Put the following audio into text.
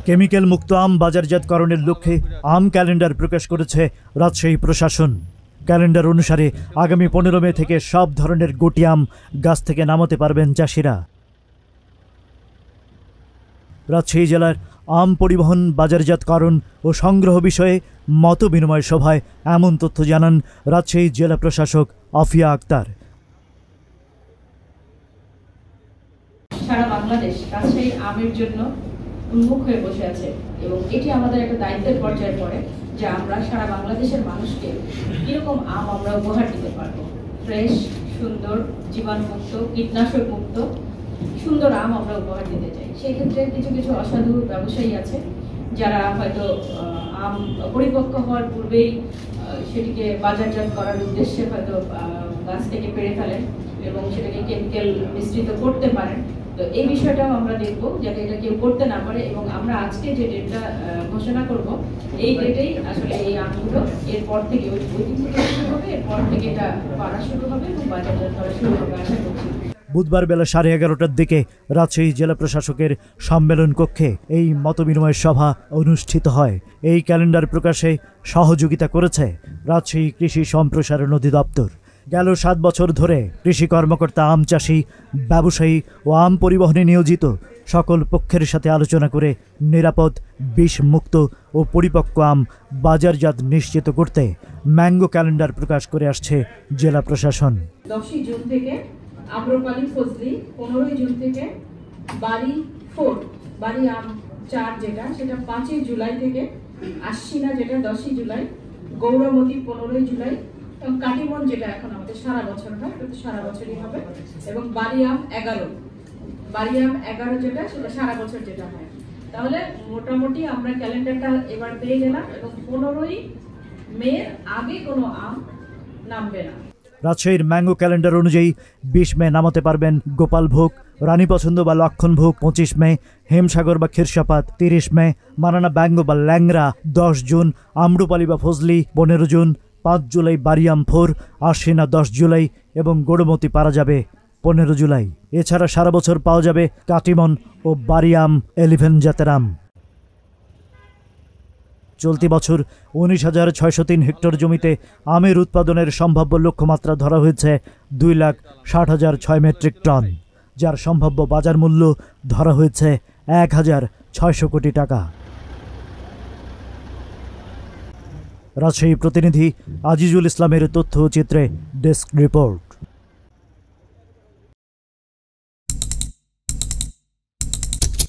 Chemical মুক্ত আম বাজারজাতকরণের লক্ষ্যে আম ক্যালেন্ডার প্রকাশ করেছে রাজশাহী প্রশাসন। ক্যালেন্ডার অনুসারে আগামী 15 মে থেকে সব ধরনের গুটি আম গাছ থেকে নামাতে পারবেন চাষিরা। রাজশাহী জেলার আম পরিবহন, বাজারজাতকরণ ও সংগ্রহ বিষয়ে মত বিনিময় সভায় এমন তথ্য জানান রাজশাহী জেলা প্রশাসক আফিয়া আক্তার। সারা বাংলাদেশ রাজশাহী আমের জন্য উন্মুখ হয়ে বসে আছে এবং এটি আমাদের একটা দায়িত্বের পর্যায়ে পড়ে যে আমরা সারা বাংলাদেশের মানুষকে কিরকম আম আমরা উপহার দিতে পারবো। ফ্রেশ, সুন্দর, জীবাণুমুক্ত, কীটনাশক মুক্ত সুন্দর আম আমরা উপহার দিতে চাই। সেই ক্ষেত্রে কিছু কিছু অসাধু ব্যবসায়ী আছে যারা হয়তো আম পরিপক্ক হওয়ার পূর্বেই সেটিকে বাজারজাত করার উদ্দেশ্যে হয়তো গাছ থেকে পেড়ে ফেলেন এবং সেটাকে কেমিক্যাল মিশ্রিত করতে পারেন। তো এই বিষয়টাও আমরা দেখব যাতে এটা কেউ করতে না পারে এবং আমরা আজকে যে ডেটটা ঘোষণা করব এই ডেটেই আসলে এই আমগুলো এরপর থেকে ওই দিন থেকে শুরু হবে, এরপর থেকে এটা পাড়া শুরু হবে এবং বাজারজাত করা শুরু হবে আশা করছি। বুধবার বেলা 11:30টার দিকে রাজশাহী জেলা প্রশাসকের সম্মেলন কক্ষে এই মতবিনিময় সভা অনুষ্ঠিত হয়। এই ক্যালেন্ডার প্রকাশে সহযোগিতা করেছে রাজশাহী কৃষি সম্প্রসারণ অধিদপ্তর। গেল 7 বছর ধরে কৃষি কর্মকর্তা, আম চাষি, ব্যবসায়ী ও আম পরিবহনে নিয়োজিত সকল পক্ষের সাথে আলোচনা করে নিরাপদ, বিষমুক্ত ও পরিপক্ক আম বাজারজাত নিশ্চিত করতে ম্যাঙ্গো ক্যালেন্ডার প্রকাশ করে আসছে জেলা প্রশাসন। 10 জুন থেকে আম্রপালি ফজলি, 15 জুন থেকে বাড়ি 4 বাড়ি আম 4 যেটা সেটা 5 জুলাই থেকে, আশ্বিনা যেটা 10 জুলাই, গৌরমতি 15 জুলাই এবং কাটিমন যেটা এখন আমাদের সারা বছর হয়, সারা বছরই হবে, এবং বাড়ি আম 11 যেটা সেটা সারা বছর যেটা হয়। তাহলে মোটামুটি আমরা ক্যালেন্ডারটা এবার পেয়ে গেলাম এবং 15 মে আগে কোনো আম নামবে না। রাজশাহীর ম্যাঙ্গো ক্যালেন্ডার অনুযায়ী 20 মে নামাতে পারবেন গোপালভোগ, রানী পছন্দ বা লক্ষণভোগ 25 মে, হেমসাগর বা ক্ষীরসাপাত 30 মে, মানানা ব্যাঙ্গো বা ল্যাংরা 10 জুন, আম্রপালি বা ফজলি 15 জুন, 5 জুলাই বারিয়াম 4, আশ্বিনা 10 জুলাই এবং গৌরমতি পারা যাবে 15 জুলাই। এছাড়া সারা বছর পাওয়া যাবে কাটিমন ও বারিয়াম 11 জাতের আম। চলতি বছর 19,603 হেক্টর জমিতে আমের উৎপাদনের সম্ভাব্য লক্ষ্যমাত্রা ধরা হয়েছে 2,60,006 মেট্রিক টন, যার সম্ভাব্য বাজার মূল্য ধরা হয়েছে 1,600 কোটি টাকা। রাজশাহী প্রতিনিধি আজিজুল ইসলামের তথ্যচিত্রে ডেস্ক রিপোর্ট।